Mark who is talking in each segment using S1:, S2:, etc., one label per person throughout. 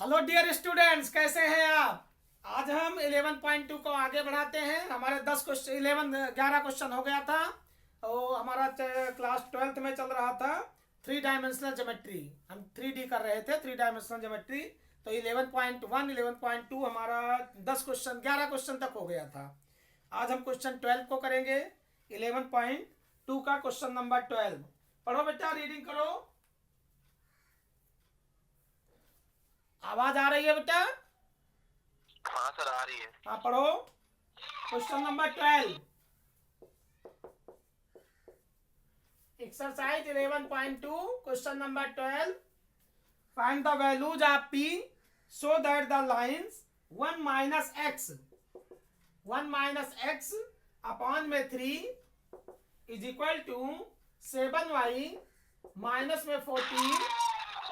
S1: Hello dear students, कैसे हैं आप। आज हम 11.2 को आगे बढ़ाते हैं। हमारे 10 क्वेश्चन 11 क्वेश्चन हो गया था। और हमारा क्लास 12th में चल रहा था 3 डायमेंशनल ज्योमेट्री। हम 3D कर रहे थे, 3 डायमेंशनल ज्योमेट्री। तो 11.1 11.2 हमारा 10 क्वेश्चन 11 क्वेश्चन तक हो गया था। आज हम क्वेश्चन 12 को करेंगे। 11.2 का क्वेश्चन नंबर 12। पढ़ो बेटा, रीडिंग करो। आवाज आ रही है बेटा?
S2: हाँ सर, आ रही है।
S1: हाँ, पढ़ो। Question number 12, exercise 11.2, question number 12। Find the values of p so that the lines 1 minus x upon में 3 is equal to 7y minus में 14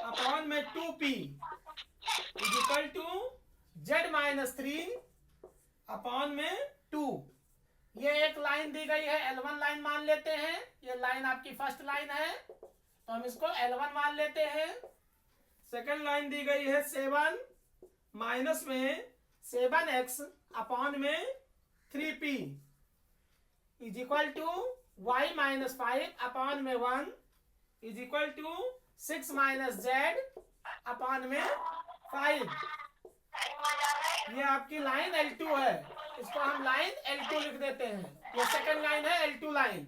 S1: अपॉन में 2p is equal to z minus 3 upon में 2। ये एक लाइन दी गई है, L1 line मान लेते हैं। ये लाइन आपकी फर्स्ट लाइन है, तो हम इसको L1 मान लेते हैं। सेकंड लाइन दी गई है 7 माइनस में 7x अपॉन में 3p is equal to y minus 5 upon में 1 is equal to 6 minus z upon में 5। ये आपकी लाइन L2 है, इसको हम लाइन L2 लिख देते हैं। ये सेकंड लाइन है, L2 लाइन।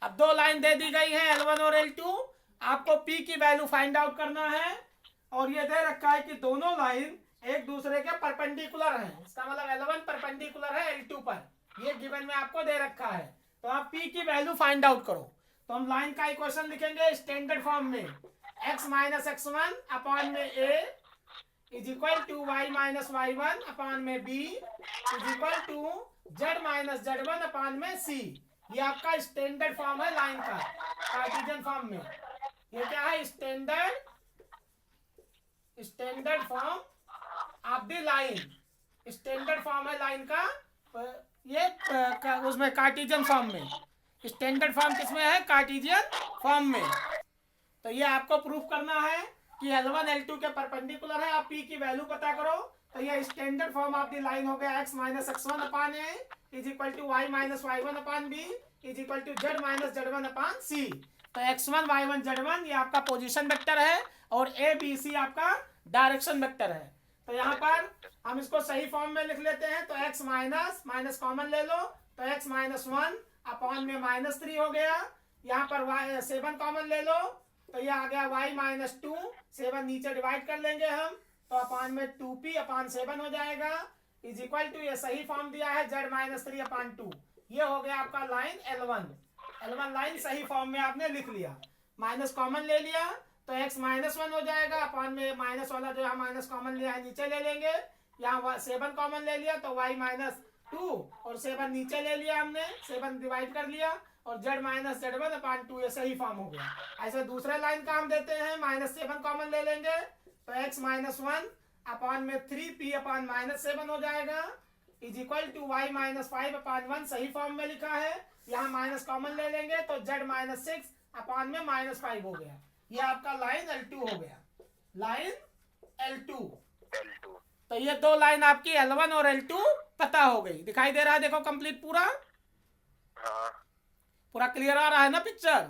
S1: अब दो लाइन दे दी गई है, L1 और L2। आपको P की वैल्यू फाइंड आउट करना है। और ये दे रखा है कि दोनों लाइन एक दूसरे के परपेंडिकुलर हैं। इसका मतलब L1 परपेंडिकुलर है L2 पर, ये गिवन में आपको दे रखा है। तो आप P की वैल्यू फाइंड आउट करो। तो हम लाइन का इक्वेशन लिखेंगे स्टैंडर्ड फॉर्म में। x माइनस x1 अपॉन में a is equal to y minus y1 upon में b is equal to z minus z1 upon में c। ये आपका स्टैंडर्ड फॉर्म है लाइन का, कार्टेशियन फॉर्म में। ये क्या है? Standard form of the line. Standard form है लाइन का, ये उसमें कार्टेशियन फॉर्म में। स्टैंडर्ड फॉर्म किसमें है? कार्टेशियन फॉर्म में। तो ये आपको प्रूफ करना है कि L1 L2 के परपेंडिकुलर है। आप P की वैल्यू पता करो। तो ये standard form of the line हो गया x minus x1 upon a is equal to y minus y1 upon b is equal to z minus z1 upon c। तो x1 y1 z1 ये आपका पोजीशन वेक्टर है और a b c आपका direction vector है। तो यहाँ पर हम इसको सही फॉर्म में लिख लेते हैं। तो x माइनस माइनस कॉमन ले लो, तो x माइनस 1 अपॉन में माइनस 3 हो गया। यहाँ पर y 7 कॉमन ले लो, तो ये आ गया y माइनस 2। 7 नीचे डिवाइड कर लेंगे हम, तो अपॉन में 2p अपॉन 7 हो जाएगा इज इक्वल टू, ये सही फॉर्म दिया है, z माइनस 3 अपॉन 2। ये हो गया आपका लाइन L1 लाइन सही फॉर्म में आपने लिख लिया। माइनस कॉमन ले लिया तो x माइनस 1 हो जाएगा अपॉन में माइनस वाला जो यहाँ माइनस कॉमन लिया है नीचे ले लेंगे। यहाँ 7 कॉमन ले लिया तो y माइनस 2 और 7 नीचे ले लिया हमने, 7 डिवाइड कर लिया और z माइनस z1 अपॉन 2 ये सही फॉर्म हो गया। ऐसे दूसरे लाइन का हम देते हैं, माइनस 7 कॉमन ले लेंगे तो x माइनस 1 अपॉन में 3p अपॉन माइनस 7 हो जाएगा is equal to y minus 5 upon 1 सही फॉर्म में लिखा है। यहाँ माइनस कॉमन ले लेंगे तो z माइनस 6 अपॉन में माइनस 5 हो गया। ये आपका लाइन L2 हो गया, लाइन L2। तो ये दो लाइन आपकी L1 और L2 पता हो गई। दिखाई दे रहा है? देखो कंप्लीट पूरा। पूरा क्लियर आ रहा है ना पिक्चर?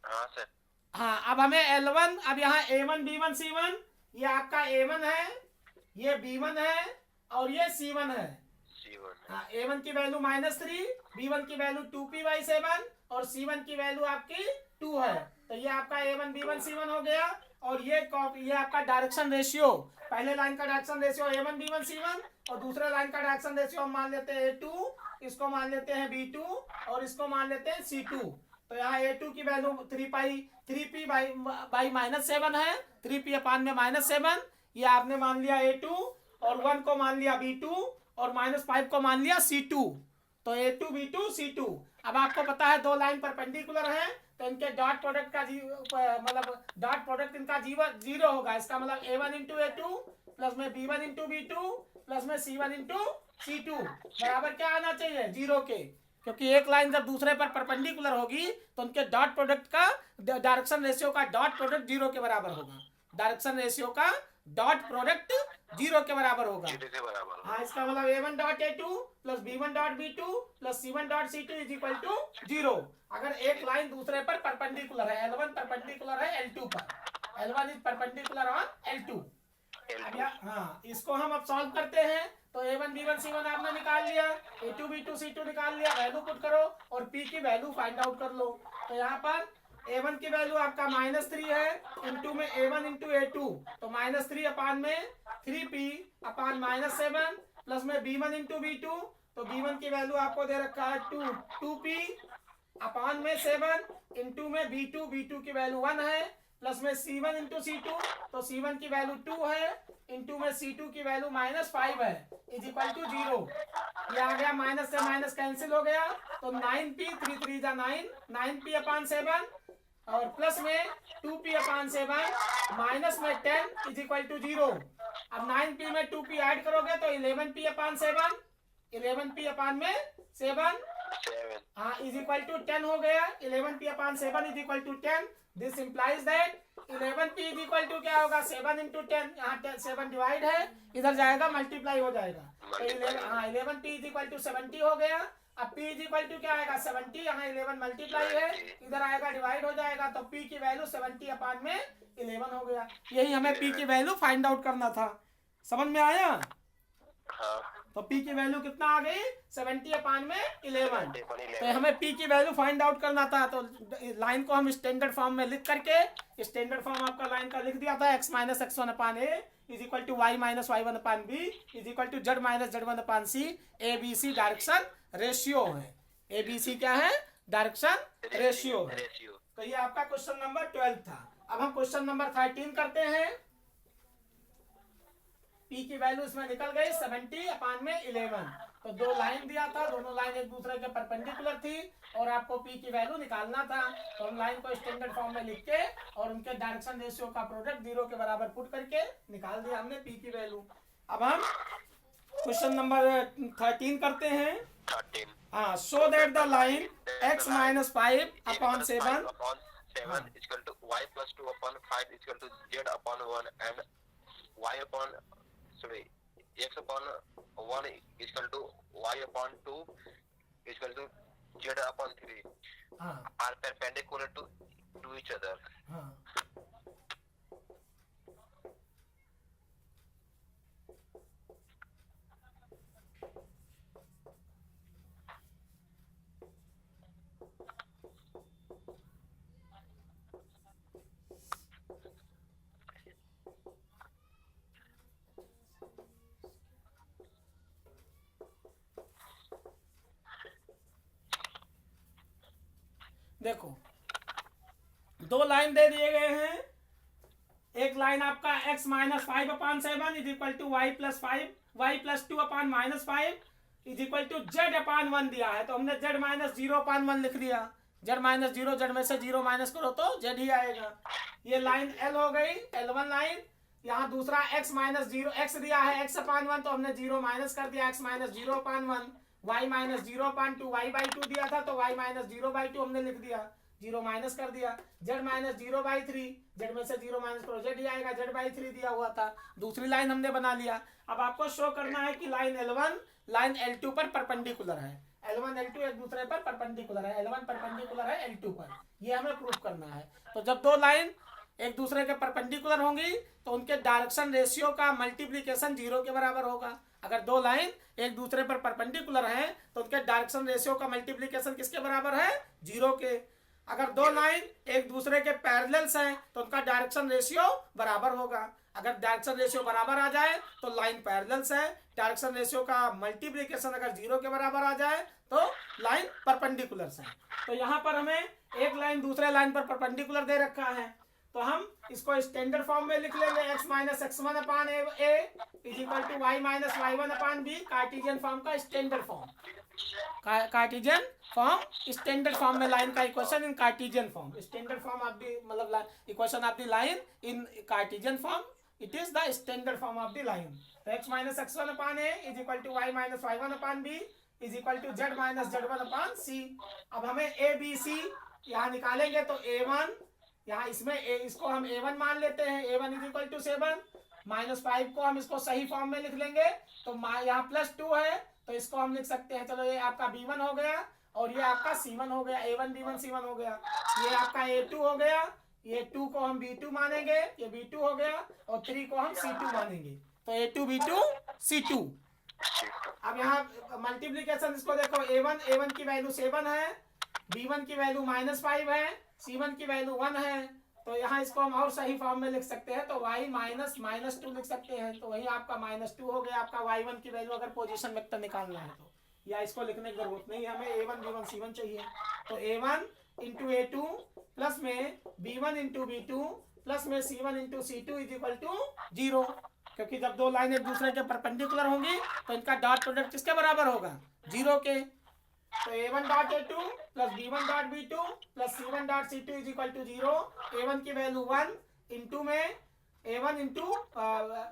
S2: हाँ सर।
S1: हाँ, अब हमें L1, अब यहाँ A1 B1 C1, ये आपका A1 है, ये B1 है और ये C1 है। हाँ, A1 की वैल्यू -3, B1 की वैल्यू 2p/7 और C1 की वैल्यू आपकी 2 है। तो ये आपका A1 B1 C1 हो गया। और ये आपका डायरेक्शन रेशियो, पहले लाइन का direction ratio A1 B1 C1 और दूसरे लाइन का डायरेक्शन रेशियो हम मान लेते हैं A2, इसको मान लेते हैं B2 और इसको मान लेते हैं C2। तो यहाँ A2 की वैल्यू 3p/-7 है, 3p अपॉन में -7। ये आपने मान लिया A2 और 1 को मान लिया B2 और -5 को मान लिया C2। तो A2 B2 C2। अब आपको पता है दो लाइन परपेंडिकुलर है तो इनके डॉट प्रोडक्ट का मतलब डॉट प्रोडक्ट इनका 0 होगा। इसका मतलब A1 इंटू A2 प्लस में B1 इंटू B2 प्लस में C1 इंटू C2 बराबर क्या आना चाहिए? 0 के। क्योंकि एक लाइन जब दूसरे पर परपेंडिकुलर होगी तो उनके डॉट प्रोडक्ट का डायरेक्शन रेशियो का डॉट प्रोडक्ट 0 के बराबर होगा। डायरेक्शन रेशियो का डॉट प्रोडक्ट 0 के बराबर होगा।
S2: 0 के बराबर।
S1: हाँ, इसका मतलब a1 dot a2 plus b1 dot b2 plus c1 dot c2 is equal to 0। अगर एक लाइन दूसरे पर परपेंडिकुलर है, L1 परपेंडिकुलर है L2 पर, L1 is perpendicular on L2। हाँ, इसको हम अब सॉल्व करते हैं। तो a1 b1 c1 आपने निकाल लिया, a2 b2 c2 निकाल लिया, वैल्यू पुट करो और p की वैल्यू फाइंड आउट कर लो। तो यहाँ पर a1 की वैल्यू आपका -3 है, इंटू में a1 इंटू a2, तो -3 अपान में 3p अपान -7 प्लस में b1 इंटू b2, तो b1 की वैल्यू आपको दे रखा है 2p अपान में 7 इंटू में b2 की वैल्यू 1 है, प्लस में c1 इंटू c2, तो c1 की वैल्यू 2 है, इंटू में c2 की वैल्यू -5 है, इज इक्वल टू 0। ये आ गया, माइनस से माइनस कैंसिल हो गया, तो 9p 3 3 जा 9p अपान 7 और प्लस में 2p अपान 7 माइनस में 10 इज इक्वल टू 0। अब 9p में 2p ऐड करोगे तो 11p अपान 7, 11p अपान में 7 हाँ इज इक्वल टू 10 हो गया। 11p upon 7 is equal to 10। This implies that 11p is equal to क्या होगा, 7 इंटू 10, यहाँ 7 डिवाइड है, इधर जाएगा मल्टीप्लाई हो जाएगा, तो 11p इज इक्वल टू 70 हो गया। अब p इज इक्वल टू क्या आएगा 70, यहाँ 11 मल्टीप्लाई है, इधर आएगा डिवाइड हो जाएगा, तो p की वैल्यू 70 अपान में 11 हो गया। यही हमें p की वैल्यू फाइंड आउट करना था, समझ में आया? तो p की वैल्यू कितना आ गई 70 अपान में 11। तो हमें p की वैल्यू फाइंड आउट करना था, तो लाइन को हम स्टैंडर्ड फॉर्म में लिख करके, स्टैंडर्ड फॉर्म आपका लाइन का लिख दिया था, x minus x1 upon A is equal to y minus y1 upon B is equal to z minus z1 upon C. ABC direction ratio है, ABC क्या है, डायरेक्शन रेशियो है। तो ये आपका क्वेश्चन नंबर 12 था। अब हम क्वेश्चन नंबर 13 करते हैं। p की वैल्यू इसमें निकल गई 70 अपान में 11। तो दो लाइन दिया था, दोनों लाइन एक दूसरे के परपेंडिकुलर थी और आपको p की वैल्यू निकालना था। तो हम लाइन को स्टैंडर्ड फॉर्म में लिख के और उनके डायरेक्शन रेशियो का प्रोडक्ट 0 के बराबर पुट करके निकाल दिया हमने p की वैल्यू। अब हम क्वेश्चन नंबर 13 करते हैं। हाँ, show that the line x minus 5 upon 7
S2: is equal to y plus 2 upon 5 is equal to z upon 1 and y upon x upon 1 is equal to y upon 2 is equal to z upon 3 are perpendicular to each other.
S1: देखो, दो line दे दिए गए हैं। एक line आपका x minus 5 upon 7 is equal to y plus 5, y plus 2 upon minus 5 is equal to z upon 1 दिया है, तो हमने z माइनस 0 अपान 1 लिख दिया। z माइनस 0, z में से 0 माइनस करो तो z ही आएगा। ये लाइन L हो गई, L1 लाइन। यहाँ दूसरा x माइनस 0, x दिया है x अपान 1, तो हमने 0 माइनस कर दिया, x minus 0 upon 1। y minus 0 upon 2, y by 2 दिया था, तो y माइनस 0 बाई 2 हमने लिख दिया, 0 माइनस कर दिया। z माइनस 0 बाई 3, z में से 0 माइनस करो z ही आएगा, z बाई 3 दिया हुआ था। दूसरी लाइन हमने बना लिया। अब आपको शो करना है कि लाइन L1 लाइन L2 पर परपेंडिकुलर है। L1 L2 एक दूसरे पर परपेंडिकुलर है, L1 परपेंडिकुलर है L2 पर, ये हमें प्रूफ करना है। तो जब दो लाइन एक दूसरे के परपेंडिकुलर होंगी तो उनके डायरेक्शन रेशियो का मल्टीप्लिकेशन 0 के बराबर होगा। अगर दो लाइन एक दूसरे पर परपेंडिकुलर हैं तो उनके डायरेक्शन रेशियो का मल्टीप्लिकेशन किसके बराबर है, 0 के। अगर दो लाइन एक दूसरे के पैरेलल्स हैं तो उनका डायरेक्शन रेशियो बराबर होगा। अगर डायरेक्शन रेशियो बराबर आ जाए तो लाइन पैरेलल्स है, डायरेक्शन रेशियो का मल्टीप्लिकेशन अगर 0 के बराबर आ जाए तो लाइन परपेंडिकुलर्स है। तो यहाँ पर हमें एक लाइन दूसरे लाइन पर परपेंडिकुलर दे रखा है, तो हम इसको स्टैंडर्ड फॉर्म में लिख लेंगे, x minus x1 upon A is equal to y minus y1 upon B. Cartesian form का standard form, Cartesian form standard form में लाइन का equation in Cartesian form. Standard form of the मतलब equation of the line in Cartesian form, it is the standard form of the line. तो x minus x1 upon A is equal to y minus y1 upon B is equal to z minus z1 upon सी। अब हमें A B C यहाँ निकालेंगे तो a1 यहाँ इसमें इसको हम a1 मान लेते हैं, a1 इज इक्वल टू 7, -5 को हम इसको सही फॉर्म में लिख लेंगे, तो यहाँ +2 है तो इसको हम लिख सकते हैं, चलो ये आपका B1 हो गया और ये आपका C1 हो गया, A1 B1 C1 हो गया, ये आपका A2 हो गया, ये 2 को हम B2 मानेंगे, ये B2 हो गया और 3 को हम C2 मानेंगे, तो A2 B2 C2। अब यहाँ मल्टीप्लीकेशन इसको देखो, A1 की वैल्यू 7 है, B1 की वैल्यू -5 है, C1 की वैल्यू 1 है, तो यहाँ इसको हम और सही फॉर्म में लिख सकते हैं, तो y -2 लिख सकते हैं, तो वही आपका -2 हो गया आपका y1 की वैल्यू अगर पोजीशन वेक्टर निकालना है तो, या इसको लिखने की जरूरत नहीं, हमें A1 B1 C1 चाहिए, तो A1 इंटू A2 प्लस में B1 इंटू B2 प्लस में C1 into C2 is equal to 0, क्योंकि जब दो लाइन एक दूसरे के परपेंडिकुलर होंगी तो इनका डॉट प्रोडक्ट किसके बराबर होगा, 0 के, तो A1 dot A2 plus B1 dot B2 plus C1 dot C2 is equal to 0, A1 की वैल्यू 1 इंटू में A1 इंटू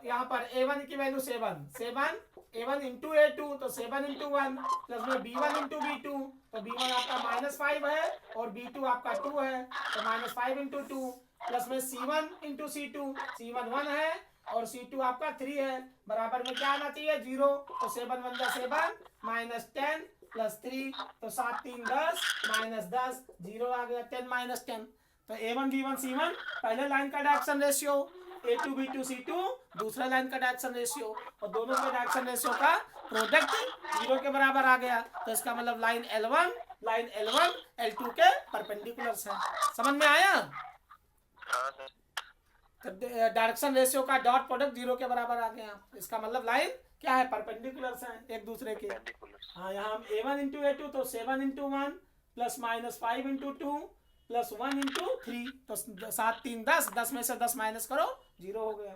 S1: यहाँ पर A1 की वैल्यू 7 A1 इंटू A2 तो 7 इंटू 1 प्लस में B1 इंटू B2 तो B1 आपका -5 है और B2 आपका 2 है, तो -5 इंटू 2 प्लस में C1 इंटू C2 C1 1 है और C2 आपका 3 है, बराबर में क्या आना चाहिए 0, तो 7 1 7 -10 प्लस 3 तो 7 3 10 -10 0 आ गया, 10 -10, तो A1 B1 C1 पहले लाइन का direction ratio, A2 B2 C2 दूसरा लाइन का डायरेक्शन रेशियो, और दोनों के डायरेक्शन रेशियो का प्रोडक्ट 0 के बराबर आ गया, तो इसका मतलब लाइन L1 L2 के परपेंडिकुलर है। समझ में आया? तो डायरेक्शन रेशियो का डॉट प्रोडक्ट 0 के बराबर आ गया, इसका मतलब लाइन क्या है, परपेंडिकुलर है एक दूसरे के। हाँ, यहाँ A1 इंटू A2 तो 7 into 1 plus -5 into 2 plus 1 into 3 तो 7 3 10 में से 10 माइनस करो 0 हो गया।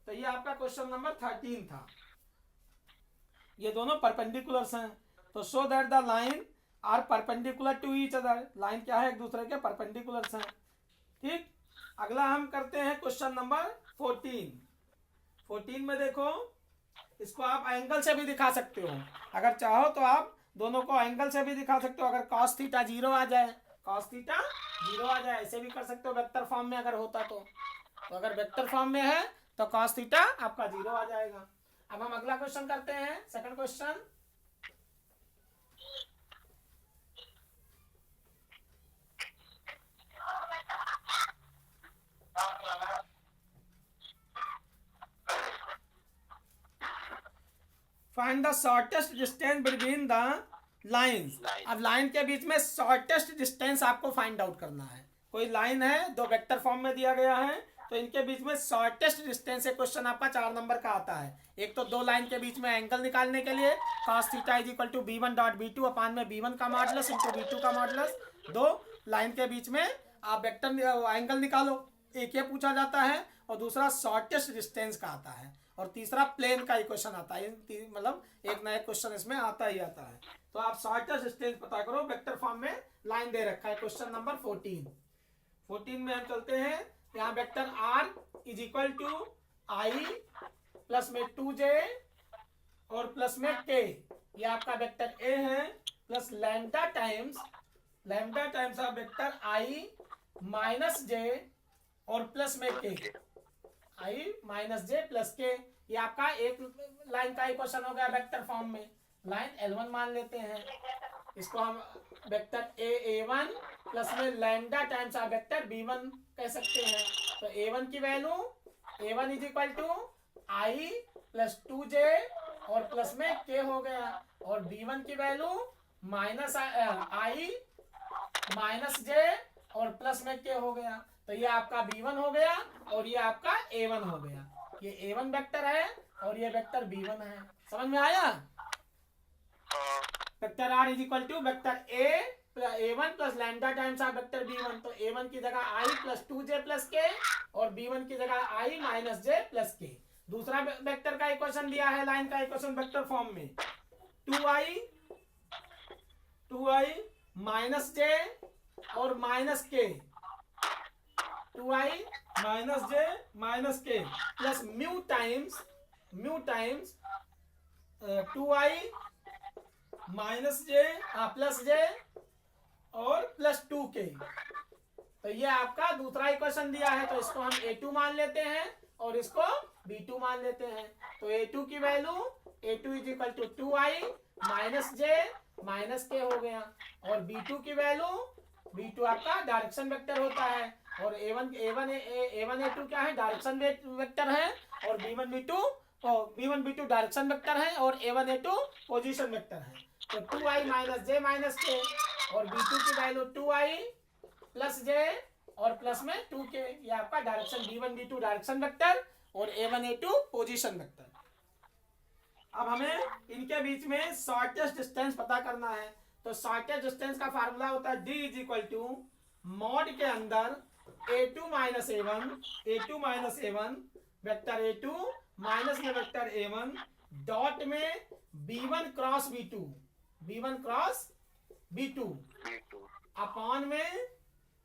S1: तो ये आपका क्वेश्चन नंबर 13 था। ये दोनों परपेंडिकुलर्स हैं, तो show that the line are perpendicular to each other, line क्या है, एक दूसरे के परपेंडिकुलर्स हैं। ठीक, अगला हम करते हैं क्वेश्चन नंबर 14 में देखो, इसको आप एंगल से भी दिखा सकते हो, अगर चाहो तो आप दोनों को एंगल से भी दिखा सकते हो, अगर cos थीटा 0 आ जाए, ऐसे भी कर सकते हो वेक्टर फॉर्म में अगर होता तो अगर वेक्टर फॉर्म में है तो cos थीटा आपका 0 आ जाएगा। अब हम अगला क्वेश्चन करते हैं, second question. Find the shortest distance between the lines. अब लाइन के बीच में शॉर्टेस्ट डिस्टेंस आपको फाइंड आउट करना है। कोई लाइन है, दो वेक्टर फॉर्म में दिया गया है, तो इनके बीच में शॉर्टेस्ट डिस्टेंस है। क्वेश्चन आपका 4 नंबर का आता है। एक तो दो लाइन के बीच में एंगल निकालने के लिए cos theta is equal to B1 dot B2 upon में B1 का मॉडुलस इंटू B2 का मॉडुलस। दो लाइन के बीच में आप वेक्टर एंगल निकालो, एक ये पूछा जाता है और दूसरा शॉर्टेस्ट डिस्टेंस का आता है और तीसरा प्लेन का इक्वेशन आता है। मतलब एक नया क्वेश्चन इसमें आता ही आता है। तो आप शॉर्टेस्ट डिस्टेंस पता करो, वेक्टर फॉर्म में लाइन दे रखा है। क्वेश्चन नंबर 14 में हम चलते हैं। यहाँ vector r is equal to i plus में 2j और प्लस में k, ये आपका वेक्टर a है, plus lambda times of vector i minus j और प्लस में k, i minus j plus k। ये आपका एक लाइन का इक्वेशन हो गया वेक्टर फॉर्म में। लाइन L1 मान लेते हैं, इसको हम वेक्टर A1 प्लस में lambda times of vector B1 कह सकते हैं। तो A1 की value A1 is equal to i plus 2j और प्लस में k हो गया, और B1 की value minus i minus j और प्लस में k हो गया। तो ये आपका B1 हो गया और ये आपका A1 हो गया। ये A1 वेक्टर है और ये वेक्टर B1 है। समझ में आया? Vector r is equal to vector A1 plus lambda times of vector B1। तो A1 की जगह i plus 2j plus k और B1 की जगह i minus j plus k। दूसरा वेक्टर का इक्वेशन दिया है, लाइन का इक्वेशन वेक्टर फॉर्म में 2i माइनस j और minus k, 2i minus j minus k plus mu times 2i minus j plus j और प्लस 2k। तो ये आपका दूसरा इक्वेशन दिया है, तो इसको हम A2 मान लेते हैं और इसको B2 मान लेते हैं। तो A2 की value A2 is equal to 2i minus j minus k हो गया, और B2 की वैल्यू B2 आपका डायरेक्शन वेक्टर होता है, और A1 A2 क्या है, डायरेक्शन वेक्टर है, और B1 B2 डायरेक्शन वेक्टर है, और A1 A2 पोजीशन वेक्टर है। तो 2i माइनस जे माइनस के, और B2 की वैल्यू 2i प्लस जे और प्लस में 2k, ये आपका direction B1 B2 direction vector और A1 A2 पोजीशन वेक्टर। अब हमें इनके बीच में शॉर्टेस्ट डिस्टेंस पता करना है। तो शॉर्टेस्ट डिस्टेंस का फार्मूला होता है D is equal to mod के अंदर A2 minus A1 vector A2 minus में वेक्टर A1 डॉट में B1 क्रॉस B2 अपॉन में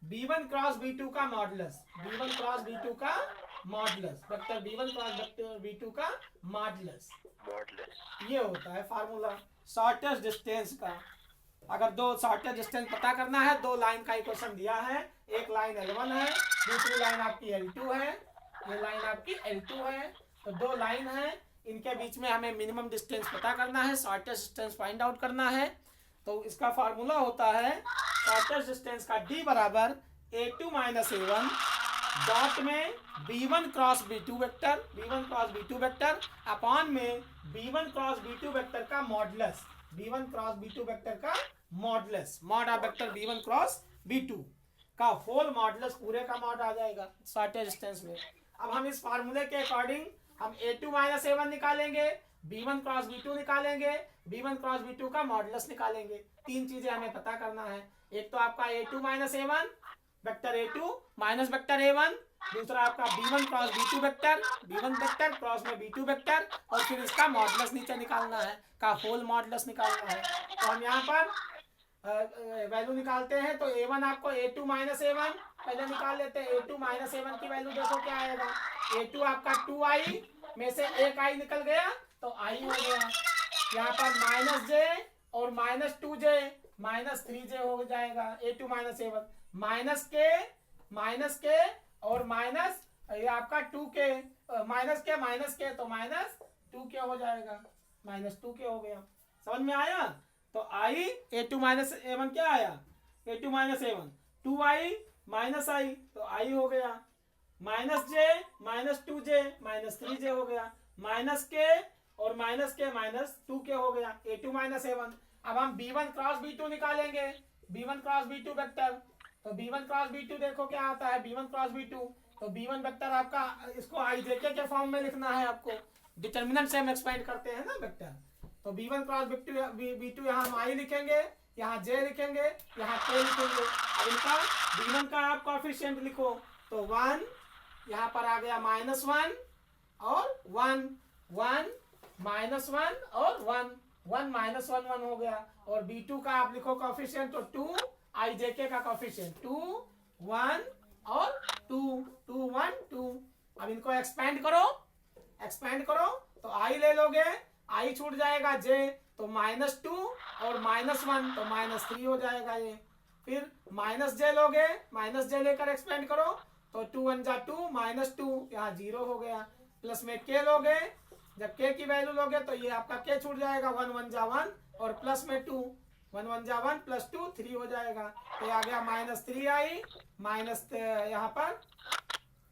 S1: B1 क्रॉस B2 का modulus, vector B1 cross vector B2 का मॉडुलस, ये होता है फार्मूला शॉर्टेस्ट डिस्टेंस का। अगर दो शॉर्टेस्ट डिस्टेंस पता करना है, दो लाइन का इक्वेशन दिया है, एक लाइन L1 है, दूसरी लाइन आपकी L2 है, ये लाइन आपकी L2 है, तो दो लाइन है, इनके बीच में हमें मिनिमम डिस्टेंस पता करना है, शॉर्टेस्ट डिस्टेंस फाइंड आउट करना है। तो इसका फार्मूला होता है शॉर्टेस्ट डिस्टेंस का D बराबर A2 माइनस A1 डॉट में B1 cross B2 vector upon में B1 क्रॉस B2 वेक्टर का modulus, mod of vector B1 cross B2 का होल मॉडुलस, पूरे का मॉड आ जाएगा शॉर्टेस्ट डिस्टेंस में। अब हम इस फार्मूले के अकॉर्डिंग हम A2 माइनस A1 निकालेंगे, B1 क्रॉस B2 निकालेंगे, B1 क्रॉस B2 का मॉडुलस निकालेंगे। तीन चीजें हमें पता करना है, एक तो आपका A2 minus A1 vector A2 minus vector A1, दूसरा आपका B1 cross B2 vector, B1 vector cross में B2 वेक्टर, और फिर इसका मॉडुलस नीचे निकालना है, का होल मॉडुलस निकालना है। तो हम यहाँ पर वैल्यू निकालते हैं। तो A1 आपको A2 माइनस A1 पहले निकाल लेते हैं। A2 माइनस A1 की वैल्यू देखो क्या आएगा, A2 आपका 2i में से एक i निकल गया तो i हो गया, यहाँ पर माइनस जे और माइनस 2j माइनस 3j हो जाएगा। A2 माइनस A1 माइनस के और माइनस ये आपका 2k, माइनस के तो माइनस 2k हो जाएगा, माइनस 2k हो गया। समझ में आया? तो i A2 माइनस A1 क्या आया, A2 minus A1 2i minus i तो i हो गया, minus j minus 2j minus 3j हो गया, माइनस k और माइनस के माइनस 2k हो गया, A2 माइनस A1। अब हम B1 क्रॉस B2 निकालेंगे, B1 क्रॉस B2 वेक्टर। तो B1 क्रॉस B2 देखो क्या आता है, B1 क्रॉस B2 तो B1 वेक्टर आपका, इसको IJK के फॉर्म में लिखना है आपको, डिटर्मिनेंट से हम एक्सपेंड करते हैं ना वेक्टर। तो B1 क्रॉस B2 यहाँ हम I लिखेंगे, यहाँ J लिखेंगे, यहाँ K लिखेंगे। अब इनका B1 का आप कोएफिशिएंट लिखो, तो 1 यहाँ पर आ गया -1 और 1 -1 और 1 -1 हो गया। और B2 का आप लिखो कोएफिशिएंट, तो 2 IJK का कोएफिशिएंट 2 1 और 2 2 1 2। अब इनको एक्सपेंड करो तो I ले लोगे, I छूट जाएगा J तो -2 और -1 तो -3 हो जाएगा ये। फिर -j लोगे, -j लेकर एक्सपेंड करो तो 2 1 जा 2 -2 यहाँ 0 हो गया। प्लस में k लोगे, जब k की वैल्यू लोगे तो ये आपका k छूट जाएगा, 1 1 जा 1 और प्लस में 2 1 1 जा 1 प्लस 2 3 हो जाएगा। तो आ गया -3i माइनस यहाँ पर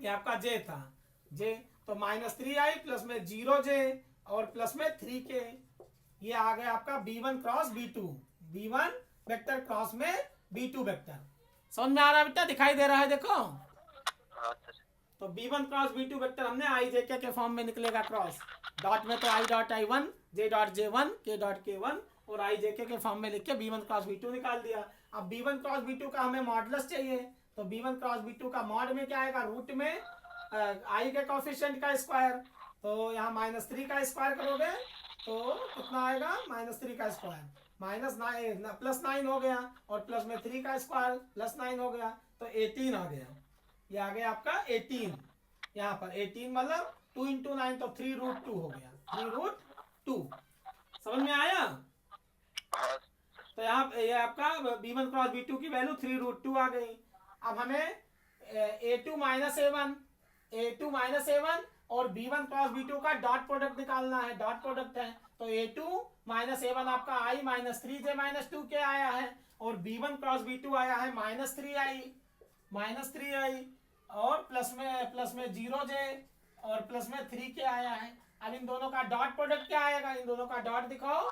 S1: ये आपका j था j, तो -3i प्लस में 0j और प्लस में 3k, ये आ गया आपका B1 cross B2, B1 vector cross में B2 वेक्टर। समझ में आ रहा है बेटा, दिखाई दे रहा है देखो। तो B1 क्रॉस B2 वेक्टर हमने IJK के फॉर्म में निकलेगा क्रॉस, डॉट में तो I dot I1 J dot J1 K dot K1 और IJK के फॉर्म में लिख के B1 क्रॉस B2 निकाल दिया। अब B1 क्रॉस B2 का हमें मॉडुलस चाहिए, तो B1 क्रॉस B2 का मॉड में क्या आएगा, रूट में I के कोएफिशिएंट का स्क्वायर, तो यहाँ -3 का स्क्वायर करोगे तो कितना आएगा, -3 का स्क्वायर -9 +9 हो गया और प्लस में 3 का स्क्वायर +9 हो गया तो 18 आ गया। ये आ गया आपका 18, यहाँ पर 18 मतलब 2 × 9 तो 3√2 हो गया, 3√2। समझ में आया? तो यहाँ ये आपका B1 क्रॉस B2 की वैल्यू 3√2 आ गई। अब हमें A2 माइनस A1 और B1 क्रॉस B2 का डॉट प्रोडक्ट निकालना है, डॉट प्रोडक्ट है। तो A2 माइनस A1 आपका I minus 3J minus 2K आया है, और B1 क्रॉस B2 आया है माइनस 3I और प्लस में 0J और प्लस में 3K आया है। अब इन दोनों का डॉट प्रोडक्ट क्या आएगा, इन दोनों का डॉट दिखाओ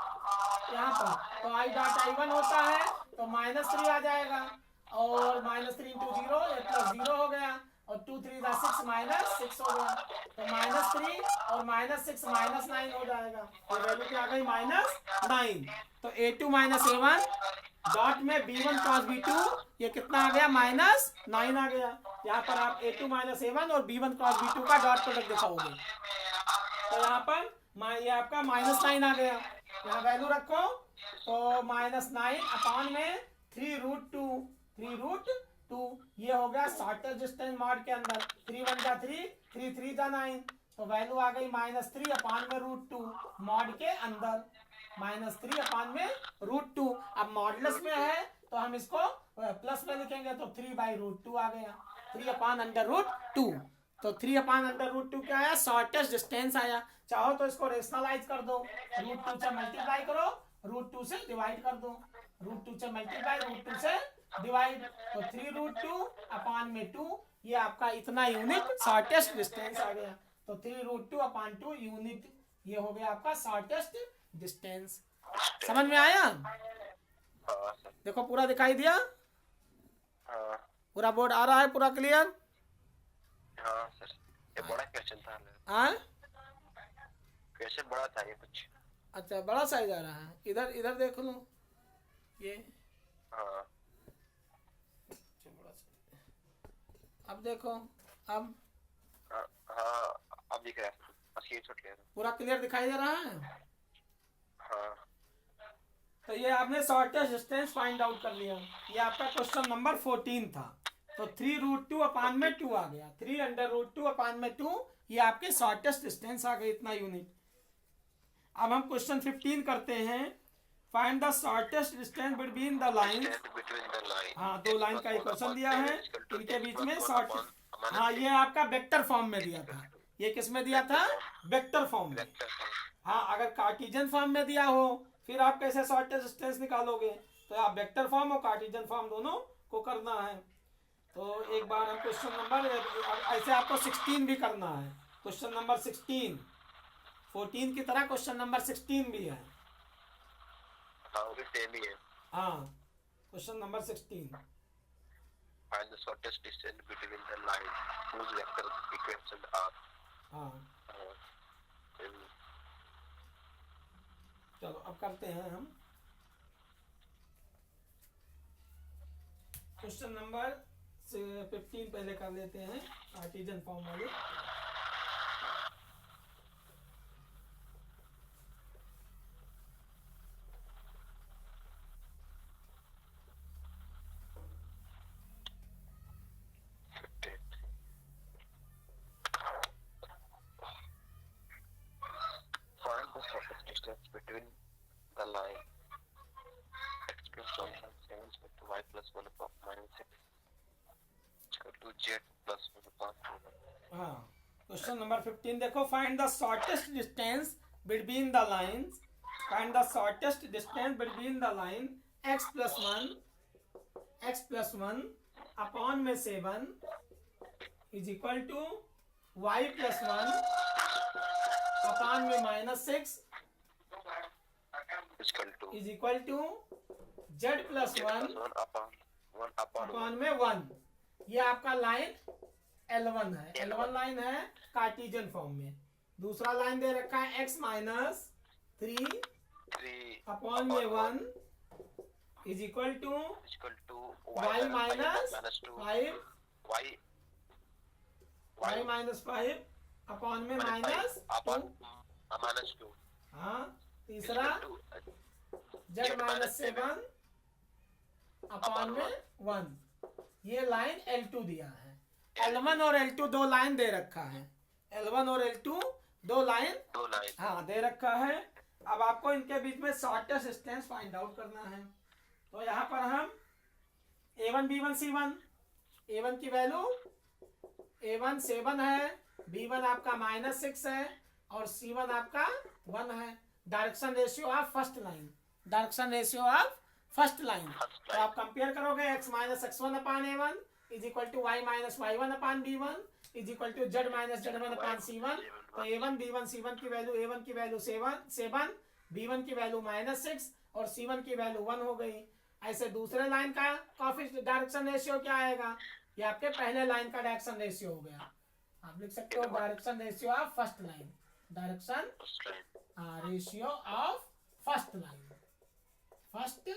S1: यहाँ पर। तो I डॉट I1 होता है तो -3 आ जाएगा, और -3 इंटू 0 प्लस 0 हो गया, और 2 3 6 -6 हो गया। तो -3 और -6 -9 हो जाएगा। तो वैल्यू क्या आ गई, -9। तो A2 माइनस A1 डॉट में B1 क्रॉस B2 ये कितना आ गया, -9 आ गया। यहाँ पर आप A2 माइनस A1 और B1 क्रॉस B2 का डॉट प्रोडक्ट दिखाओगे, तो यहाँ पर ये आपका -9 आ गया। यहाँ वैल्यू रखो, तो -9 अपॉन में 3√2 ये हो गया शॉर्टेस्ट डिस्टेंस मॉड के अंदर। 3 1 जा 3, 3 3 जा 9, तो वैल्यू आ गई -3 अपॉन में √2 मॉड के अंदर, -3 अपॉन में √2। अब मॉडुलस में है तो हम इसको प्लस में लिखेंगे, तो 3/√2 आ गया, 3 अपॉन √2। तो 3 अपॉन √2 क्या आया, शॉर्टेस्ट डिस्टेंस आया। चाहो तो इसको रेशनलाइज कर दो, √2 से मल्टीप्लाई करो, √2 से डिवाइड कर दो, √2 से मल्टीप्लाई, √2 से डिवाइड, तो 3√2 अपॉन में 2 ये आपका इतना यूनिट शॉर्टेस्ट डिस्टेंस आ गया। तो 3√2 अपॉन 2 यूनिट ये हो गया आपका शॉर्टेस्ट डिस्टेंस। समझ में आया? देखो पूरा दिखाई दिया, पूरा बोर्ड आ रहा है, पूरा क्लियर?
S2: हाँ सर, ये बड़ा क्वेश्चन था।
S1: हाँ
S2: क्वेश्चन बड़ा था ये कुछ।
S1: अच्छा, बड़ा साइज आ रहा है। इधर देख लो ये।
S2: हाँ
S1: अब देखो, अब
S2: हाँ अब दिख रहा है, बस ये छोड़ लिया।
S1: पूरा क्लियर दिखाई दे रहा है?
S2: हाँ
S1: तो ये आपने शॉर्टेस्ट डिस्टेंस फाइंड आउट कर लिया। ये आपका क्वेश्चन नंबर 14 था। तो 3√2 अपॉन में 2 आ गया, 3√2 अपॉन में 2 ये आपके शॉर्टेस्ट डिस्टेंस आ गए, इतना यूनिट। अब हम क्वेश्चन 15 करते हैं। Find the shortest distance between the line. हाँ, दो लाइन का इक्वेशन दिया है, इनके बीच में शॉर्ट। हाँ, ये आपका वेक्टर फॉर्म में दिया था। ये किस में दिया था, वेक्टर फॉर्म में। हाँ, अगर कार्टेशियन फॉर्म में दिया हो फिर आप कैसे शॉर्टेस्ट डिस्टेंस निकालोगे, तो आप वेक्टर फॉर्म और कार्टेशियन फॉर्म दोनों को करना है। तो एक बार हम क्वेश्चन नंबर, ऐसे आपको 16 भी करना है। क्वेश्चन नंबर 16 14 की तरह क्वेश्चन नंबर 16 भी है।
S2: हाँ वो भी सेम ही है।
S1: हाँ, question number 16
S2: find the shortest distance between the lines whose vector equations are।
S1: हाँ, चलो अब करते हैं हम क्वेश्चन नंबर 15 पहले कर लेते हैं, कार्टेशियन फॉर्म वाले।
S2: find the shortest distance between the line x plus 1 plus 7 to y plus 1 upon -6 to z plus 1 upon 2।
S1: हाँ, क्वेश्चन नंबर 15 देखो। Find the shortest distance between the lines. Find the shortest distance between the line x plus 1 upon में 7 is equal to y plus 1 upon में -6 is equal to z plus 1 upon में 1। ये आपका line L1 है, L1 line है Cartesian form में। दूसरा line दे रखा है x माइनस 3 अपॉन में 1 is equal to y minus 5 y minus 5 upon में -2। हाँ, तीसरा z माइनस 7 अपॉन में 1। ये लाइन L2 दिया है। L1 और L2 दो लाइन दे रखा है, L1 और L2 दो लाइन हाँ दे रखा है। अब आपको इनके बीच में शॉर्टेस्ट डिस्टेंस फाइंड आउट करना है। तो यहाँ पर हम A1 B1 C1, A1 की वैल्यू A1 7 है, B1 आपका -6 है और C1 आपका 1 है। Direction ratio of first line, direction ratio of first line. तो आप कंपेयर करोगे x - x1 upon a1 is equal to y - y1 upon b1 is equal to z - z1 upon c1। तो a1 b1 c1 की value, a1 की value 7 b1 की value -6 और c1 की value 1 हो गई। ऐसे दूसरे लाइन का कोएफिशिएंट डायरेक्शन रेशियो क्या आएगा? ये आपके पहले लाइन का डायरेक्शन रेशियो हो गया। आप लिख सकते हो direction ratio of first line, direction ratio of first line, first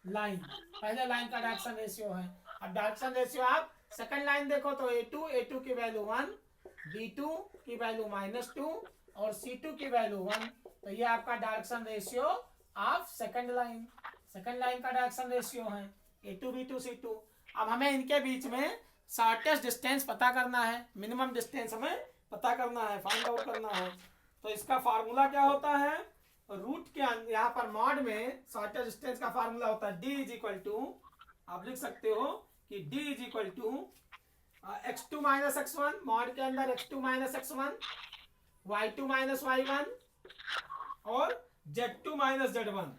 S1: line पहले लाइन का डायरेक्शन रेशियो है। अब डायरेक्शन रेशियो आप सेकंड लाइन देखो तो a2 की वैल्यू 1, b2 की वैल्यू -2 और c2 की वैल्यू 1। तो ये आपका direction ratio of second line, second line का डायरेक्शन रेशियो है a2 b2 c2। अब हमें इनके बीच में शॉर्टेस्ट डिस्टेंस पता करना है, मिनिमम डिस्टेंस हमें पता करना है, फाइंड आउट करना है। तो इसका फार्मूला क्या होता है? रूट के यहाँ पर मॉड में शॉर्टेस्ट डिस्टेंस का फार्मूला होता है d इज इक्वल टू, आप लिख सकते हो कि d is equal to x2 - x1, mod के अंदर x2 - x1, y2 - y1 और z2 - z1,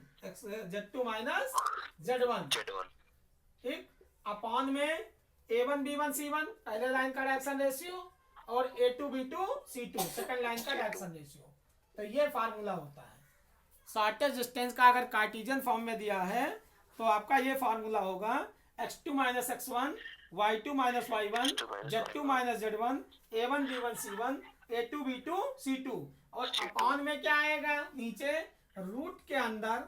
S1: z2 - z1, ठीक, अपॉन में a1 b1 c1 पहले लाइन का डायरेक्शन रेशियो और a2 b2 c2 second line का डायरेक्शन रेशियो। तो ये फार्मूला होता है। शॉर्टेस्ट डिस्टेंस का अगर कार्टेशियन फॉर्म में दिया है तो आपका ये फार्मूला होगा x2 - x1, y2 - y1, z2 - z1, a1 b1 c1, a2 b2 c2 और अपॉन में क्या आएगा? नीचे रूट के अंदर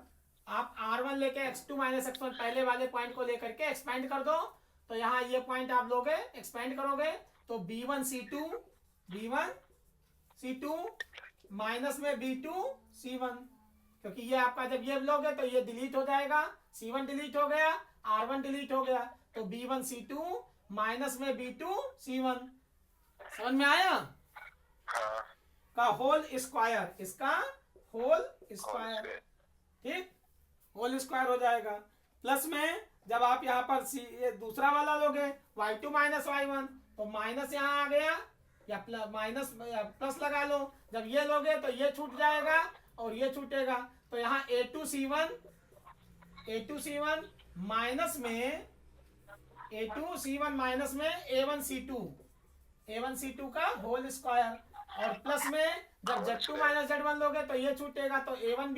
S1: आप r1 लेके x2 - x1 पहले वाले पॉइंट को लेकर के एक्सपेंड कर दो। तो यहाँ ये पॉइंट आप लोगे, एक्सपेंड करोगे तो b1 c2 माइनस में b2 c1, क्योंकि ये आपका जब ये लोगे तो ये डिलीट हो जाएगा, c1 डिलीट हो गया, r1 डिलीट हो गया, तो b1 c2 माइनस में b2 c1। समझ में आया? का होल स्क्वायर, इसका होल स्क्वायर, ठीक, होल स्क्वायर हो जाएगा। प्लस में जब आप यहाँ पर ये दूसरा वाला लोगे y2 - y1 तो माइनस यहाँ आ गया या प्लस लगा लो। जब ये लोगे तो ये छूट जाएगा और ये छूटेगा। तो यहाँ a2 c1 माइनस में a1 c2 का होल स्क्वायर और प्लस में जब z2 - z1 लोगे तो ये छूटेगा। तो a1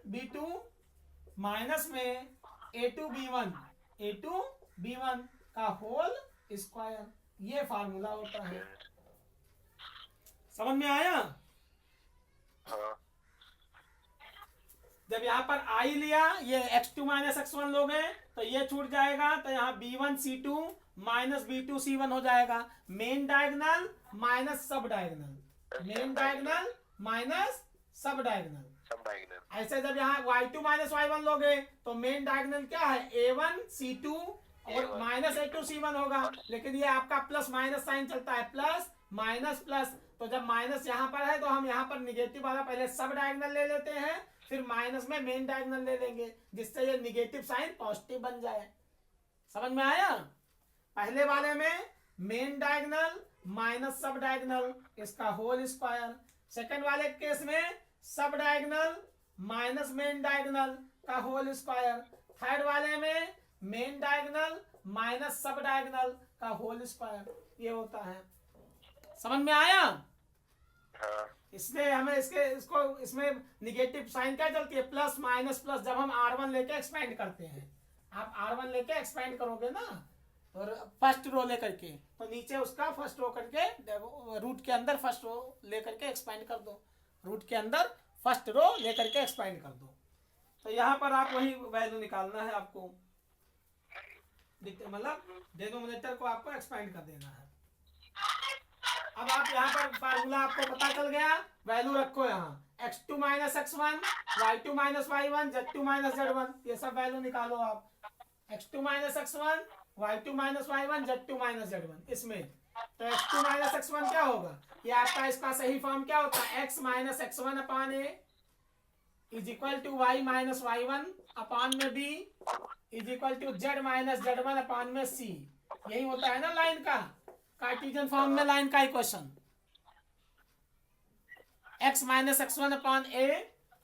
S1: b2 माइनस में a2 b1 का होल स्क्वायर, ये फार्मूला होता है। समझ में आया? जब यहाँ पर i लिया, ये x2 - x1 लोगे तो ये छूट जाएगा। तो यहाँ b1 c2 minus b2 c1 हो जाएगा। मेन डायगोनल माइनस सब डायगोनल, मेन डायगोनल माइनस सब डायगोनल। ऐसे जब यहाँ y2 - y1 लोगे तो मेन डायगोनल क्या है? a1 c2 और माइनस a2 c1 होगा। लेकिन ये आपका प्लस माइनस साइन चलता है, प्लस माइनस प्लस। तो जब माइनस यहाँ पर है तो हम यहाँ पर निगेटिव वाला पहले सब डायगोनल ले लेते हैं, फिर माइनस में मेन डायगोनल ले लेंगे, जिससे ये निगेटिव साइन पॉजिटिव बन जाए। समझ में आया? पहले वाले में मेन डायगोनल माइनस सब डायगोनल, इसका होल स्क्वायर। सेकंड वाले केस में सब डायगोनल माइनस मेन डायगोनल का होल स्क्वायर। थर्ड वाले में मेन डायगोनल माइनस सब डायगोनल का होल स्क्वायर, ये होता है। समझ में आया? इसलिए हमें इसमें निगेटिव साइन क्या चलती है? Plus minus plus. जब हम r1 लेके एक्सपेंड करते हैं, आप r1 लेके एक्सपेंड करोगे ना, और फर्स्ट रो लेकर के, तो नीचे उसका फर्स्ट रो करके रूट के अंदर फर्स्ट रो लेकर के एक्सपेंड कर दो, रूट के अंदर फर्स्ट रो लेकर के एक्सपेंड कर दो। तो यहाँ पर आप वही वैल्यू निकालना है आपको, मतलब डिनोमिनेटर को आपको एक्सपेंड कर देना है। अब आप यहाँ पर फार्मूला आपको पता चल गया, वैल्यू रखो यहाँ x2 - x1, y2 - y1, z2 - z1, ये सब वैल्यू निकालो आप। x2 - x1, y2 - y1, z2 - z1 इसमें। तो x2 - x1 क्या होगा? ये आपका इसका सही फॉर्म क्या होता है? x - x1 upon a is equal to y - y1 upon में b is equal to z - z1 upon में c। यही होता है ना लाइन का कार्टेशियन फॉर्म में लाइन का equation x minus x1 upon a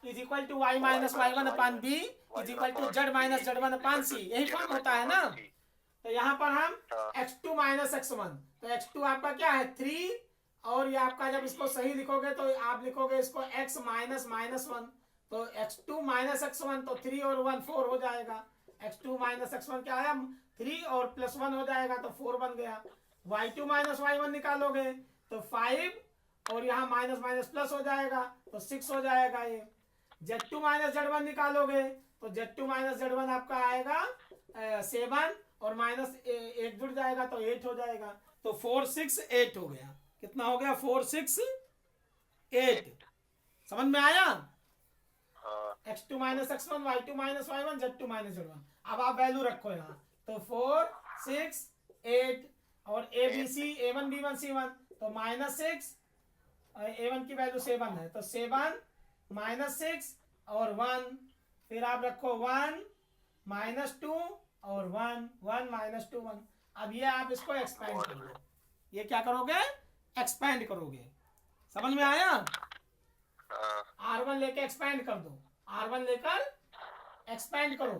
S1: is equal to y minus y1 upon b is equal to z minus z1 upon c, यही form होता है ना। तो यहाँ पर हम x2 माइनस x1, तो x2 आपका क्या है 3, और ये आपका जब इसको सही लिखोगे तो आप लिखोगे इसको x माइनस माइनस 1, तो x2 माइनस x1 तो 3 और 1 4 हो जाएगा। x2 माइनस x1 क्या है 3 और प्लस 1 हो जाएगा तो 4 बन गया। y2 माइनस y1 निकालोगे तो 5 और यहाँ माइनस माइनस प्लस हो जाएगा तो 6 हो जाएगा। ये z2 माइनस z1 निकालोगे तो z2 माइनस z1 आपका आएगा 7 और माइनस 1 जुड़ जाएगा तो 8 हो जाएगा। तो 4 6 8 हो गया। कितना हो गया 4 6 8। समझ में आया? x2 minus x1 y2 minus y1 z2 minus z1। अब आप वैल्यू रखो यहाँ, तो 4 6 8 और a b c a1 b1 c1 तो माइनस 6, a1 की वैल्यू 7 है तो 7 माइनस 6 और 1, फिर आप रखो 1 माइनस 2 और 1 माइनस 2 1। अब ये आप इसको एक्सपेंड करोगे, ये क्या करोगे एक्सपेंड करोगे। समझ में आया? r1 लेके एक्सपेंड कर दो, r1 लेकर एक्सपेंड करो,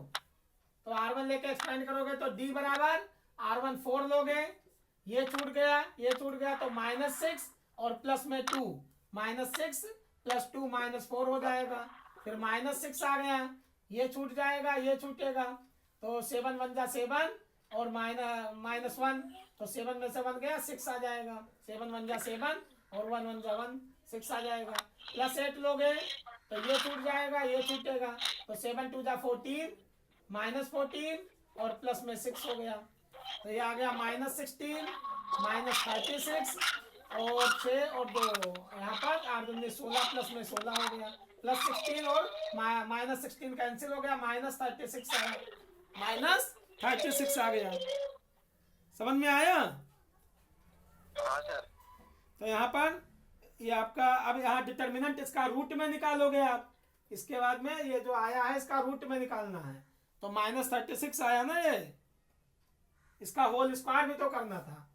S1: तो r1 लेके एक्सपेंड करोगे तो d बराबर r1 4 लोगे, ये छूट गया तो माइनस 6 और प्लस में 2, माइनस 6 प्लस 2 माइनस 4 हो जाएगा। फिर माइनस 6 आ गया, ये छूट जाएगा, ये छूटेगा तो 7 1 जा 7 और माइनस 1 तो 7 में से 1 गया 6 आ जाएगा। 7 1 जा 7 और 1 1 जा 1 6 आ जाएगा। प्लस 8 लोगे तो ये छूट जाएगा, ये छूटेगा तो 7 2 जा 14 माइनस 14 और प्लस में 6 हो गया तो ये आ गया माइनस 16 माइनस 36 और 6 और 2 यहाँ पर 8 दूनी 16 प्लस में 16 हो गया, प्लस 16 और माइनस 16 कैंसिल हो गया, माइनस 36 आ गया, माइनस 36 आ गया। समझ में आया?
S2: हाँ सर।
S1: तो यहाँ पर ये आपका, अब यहाँ डिटर्मिनेंट इसका रूट में निकालोगे आप, इसके बाद में ये जो आया है इसका रूट में निकालना है तो माइनस 36 आया ना, ये इसका होल स्क्वायर भी तो करना था।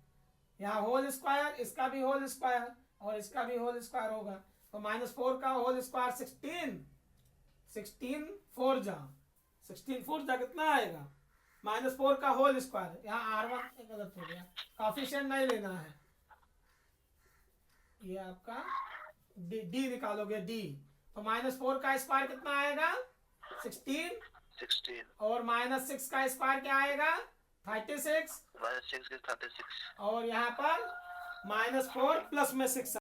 S1: यहाँ होल स्क्वायर, इसका भी होल स्क्वायर और इसका भी होल स्क्वायर होगा तो माइनस 4 का होल स्क्वायर 16 4 जा कितना आएगा माइनस 4 का होल स्क्वायर। यहाँ r1 गलत हो गया, कोएफिशिएंट नहीं लेना है, ये आपका d निकालोगे d तो माइनस 4 का स्क्वायर कितना आएगा 16 और माइनस 6 का स्क्वायर क्या आएगा 36
S2: माइनस 6 36
S1: और यहाँ पर माइनस 4 प्लस में 6